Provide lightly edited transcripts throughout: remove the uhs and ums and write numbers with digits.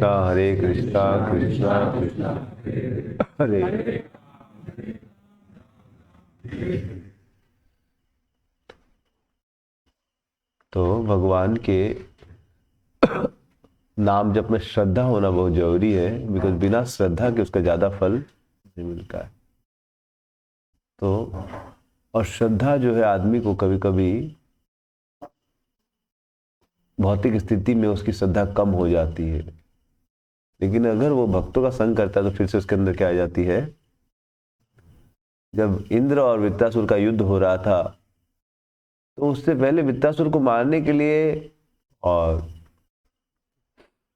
हरे कृष्णा कृष्णा कृष्णा हरे। तो भगवान के नाम जप में श्रद्धा होना बहुत जरूरी है, बिकॉज बिना श्रद्धा के उसका ज्यादा फल नहीं मिलता है। तो और श्रद्धा जो है आदमी को कभी कभी भौतिक स्थिति में उसकी श्रद्धा कम हो जाती है, लेकिन अगर वो भक्तों का संग करता है तो फिर से उसके अंदर क्या आ जाती है। जब इंद्र और वृत्रासुर का युद्ध हो रहा था तो उससे पहले वृत्रासुर को मारने के लिए और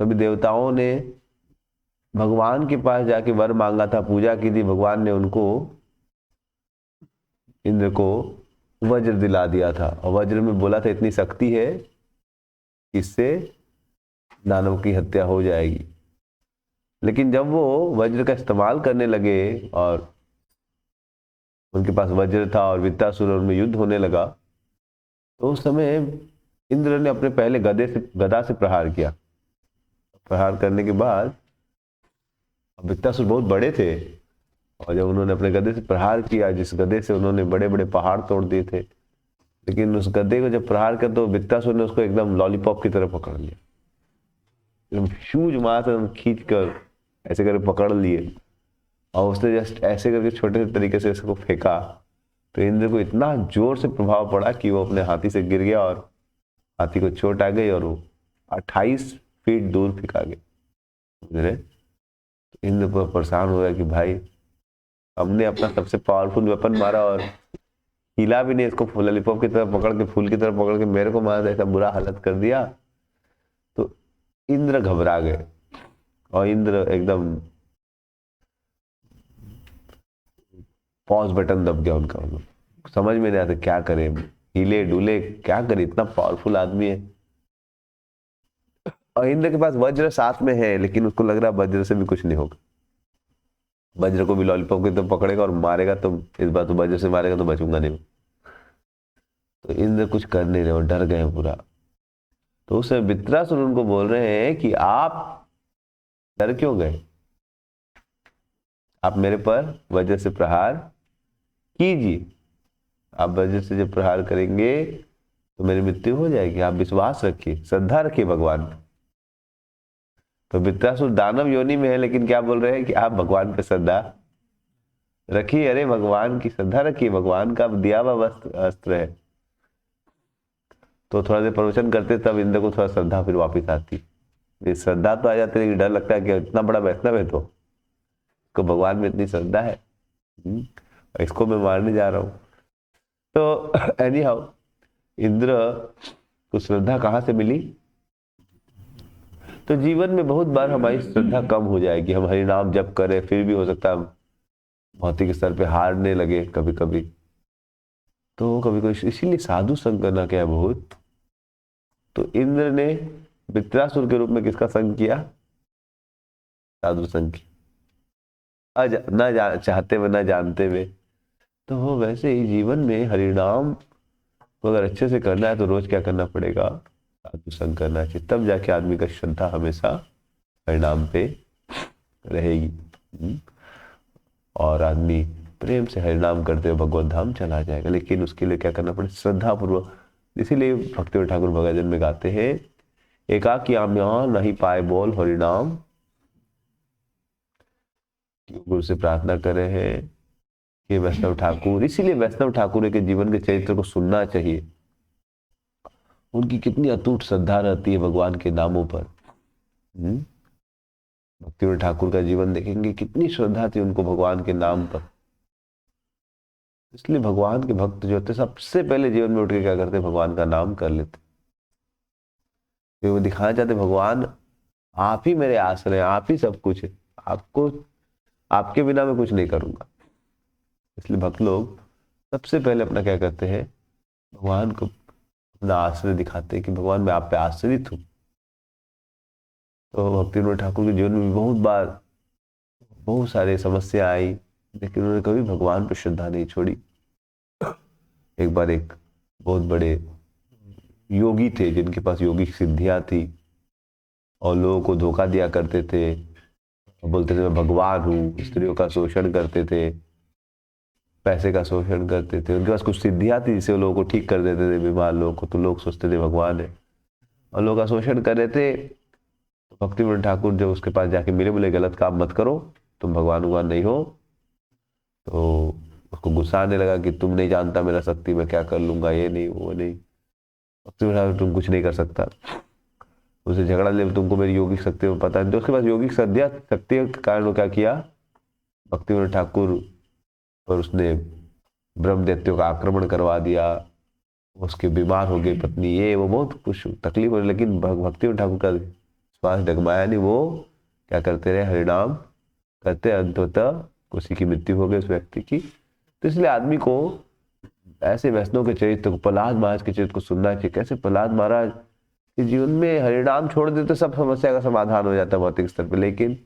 सभी देवताओं ने भगवान के पास जाके वर मांगा था, पूजा की थी। भगवान ने उनको, इंद्र को, वज्र दिला दिया था और वज्र में बोला था इतनी शक्ति है कि इससे दानव की हत्या हो जाएगी। लेकिन जब वो वज्र का इस्तेमाल करने लगे और उनके पास वज्र था और वृत्रासुर और उनमें युद्ध होने लगा, तो उस समय इंद्र ने अपने पहले गदा से प्रहार किया। प्रहार करने के बाद वृत्रासुर बहुत बड़े थे और जब उन्होंने अपने गदे से प्रहार किया, जिस गदे से उन्होंने बड़े बड़े पहाड़ तोड़ दिए थे, लेकिन उस गदे को जब प्रहार कर तो वृत्रासुर ने उसको एकदम लॉलीपॉप की तरह पकड़ लिया, एकदम ह्यूज मास खींच कर ऐसे करके पकड़ लिए और उसने जस्ट ऐसे करके छोटे से तरीके से उसको फेंका तो इंद्र को इतना जोर से प्रभाव पड़ा कि वो अपने हाथी से गिर गया और हाथी को चोट आ गई और वो 28 फीट दूर फेंका गया। तो इंद्र पर परेशान हो गया कि भाई हमने अपना सबसे पावरफुल वेपन मारा और हिला भी नहीं, इसको लॉलीपॉप की तरह पकड़ के, फूल की तरह पकड़ के मेरे को मार, ऐसा बुरा हालत कर दिया। तो इंद्र घबरा गए और इंद्र एकदम पॉज बटन दब गया उनका। समझ में नहीं आता क्या करे, हिले डुले क्या करे, इतना पावरफुल आदमी है और इंद्र के पास वज्र साथ में है, लेकिन उसको लग रहा है वज्र से भी कुछ नहीं होगा। वज्र को भी लॉलीपॉप के तो पकड़ेगा और मारेगा तो इस बार तो वज्र से मारेगा तो बचूंगा नहीं। तो इंद्र कुछ कर नहीं रहे और डर गए पूरा। तो उस वृत्रासुर उनको बोल रहे हैं कि आप डर क्यों गए, आप मेरे पर वज्र से प्रहार कीजिए। आप वज्र से जब प्रहार करेंगे तो मेरी मृत्यु हो जाएगी, आप विश्वास रखिए, श्रद्धा रखिए भगवान। तो वृत्रासुर दानव योनि में है, लेकिन क्या बोल रहे हैं कि आप भगवान पे श्रद्धा रखिए। अरे भगवान की श्रद्धा रखिए, भगवान का दिया हुआ अस्त्र है। तो थोड़ा देर प्रवचन करते तब इंद्र को थोड़ा श्रद्धा फिर वापिस आती। श्रद्धा तो आ जाती है लेकिन डर लगता है कि इतना बड़ा वैष्णव है तो इसको भगवान में इतनी श्रद्धा है, इसको मैं मारने जा रहा हूं। तो एनी हाउ इंद्र को श्रद्धा कहां से मिली। तो जीवन में बहुत बार हमारी श्रद्धा कम हो जाएगी, हम हरि नाम जप करें फिर भी हो सकता है भौतिक स्तर पे हारने लगे कभी कभी। तो कभी कभी इसीलिए साधु संग करना क्या है बहुत। तो इंद्र ने वृत्रासुर के रूप में किसका संग किया, साधु संग किया, न चाहते हुए न जानते हुए। तो वो वैसे ही जीवन में हरिनाम को अगर अच्छे से करना है तो रोज क्या करना पड़ेगा, साधु संग करना चाहिए, तब जाके आदमी का श्रद्धा हमेशा हरिनाम पे रहेगी और आदमी प्रेम से हरिनाम करते हुए भगवत धाम चला जाएगा। लेकिन उसके लिए क्या करना पड़े, श्रद्धा पूर्वक। इसीलिए भक्ति ठाकुर भगतजन में गाते हैं, एकाकी आम्या नहीं पाए बोल हरिनाम। गुरु से प्रार्थना करे हैं कि वैष्णव ठाकुर, इसीलिए वैष्णव ठाकुर के जीवन के चरित्र को सुनना चाहिए। उनकी कितनी अटूट श्रद्धा रहती है भगवान के नामों पर। भक्ति ठाकुर का जीवन देखेंगे कितनी श्रद्धा थी उनको भगवान के नाम पर। इसलिए भगवान के भक्त जो होते सबसे पहले जीवन में उठ के क्या करते, भगवान का नाम कर लेते। वो दिखाना चाहते भगवान आप ही मेरे आश्रय, आप ही सब कुछ है, आपको, आपके बिना मैं कुछ नहीं करूंगा। इसलिए भक्त लोग सबसे पहले अपना क्या करते हैं, भगवान को अपना आश्रय दिखाते हैं कि भगवान मैं आप पे आश्रित हूं। तो भक्ति विनोद ठाकुर के जीवन में भी बहुत बार बहुत सारी समस्या आई, लेकिन उन्होंने कभी भगवान पर श्रद्धा नहीं छोड़ी। एक बार एक बहुत बड़े योगी थे जिनके पास योगिक सिद्धियां थी और लोगों को धोखा दिया करते थे, बोलते थे मैं भगवान हूँ, स्त्रियों का शोषण करते थे, पैसे का शोषण करते थे। उनके पास कुछ सिद्धियाँ थी जिससे वो लोगों को ठीक कर देते थे, बीमार लोगों को, तो लोग सोचते थे भगवान है, और लोगों का शोषण कर रहे थे। तो भक्तिविनोद ठाकुर जब उसके पास जाके मिले, बोले गलत काम मत करो, तुम भगवान नहीं हो। तो उसको गुस्सा आने लगा कि तुम नहीं जानता मेरा शक्ति, मैं क्या कर लूंगा, ये नहीं वो नहीं। भक्तिविनोद ठाकुर तुम कुछ नहीं कर सकता, उसे झगड़ा ले, तुमको मेरी योगिक शक्ति में पता है। तो उसके पास योगिक शक्ति के कारण वो क्या किया, भक्तिविनोद ठाकुर पर उसने ब्रह्म दैत्यों का आक्रमण करवा दिया, उसके बीमार हो गई पत्नी, ये वो बहुत कुछ तकलीफ हो, लेकिन भक्तिविनोद ठाकुर का श्वास डगमाया नहीं। वो क्या करते रहे, हरिनाम करते, अंततः उसी की मृत्यु हो गई उस व्यक्ति की। तो इसलिए आदमी को ऐसे वैष्णव के चरित्र को, प्रहलाद महाराज के चरित्र को सुनना चाहिए। कैसे प्रहलाद महाराज के जीवन में हरिनाम छोड़ दे तो सब समस्या का समाधान हो जाता है भौतिक स्तर पर, लेकिन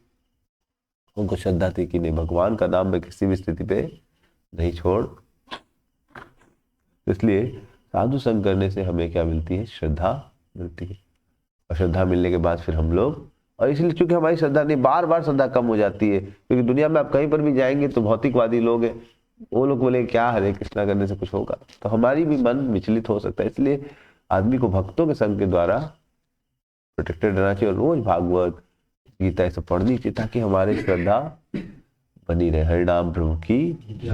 उनको श्रद्धा थी कि नहीं, भगवान का नाम मैं किसी भी स्थिति पे नहीं छोड़। इसलिए साधु संग करने से हमें क्या मिलती है, श्रद्धा मिलती है। और श्रद्धा मिलने के बाद फिर हम लोग, और इसलिए चूंकि हमारी श्रद्धा नहीं, बार बार श्रद्धा कम हो जाती है, क्योंकि दुनिया में आप कहीं पर भी जाएंगे तो भौतिकवादी लोग हैं, वो लोग बोले क्या हरे कृष्णा करने से कुछ होगा, तो हमारी भी मन विचलित हो सकता है। इसलिए आदमी को भक्तों के संग के द्वारा प्रोटेक्टेड रहना चाहिए, और रोज भागवत गीता ऐसा पढ़नी चाहिए, ताकि हमारी श्रद्धा बनी रहे। हरिनाम प्रभु की।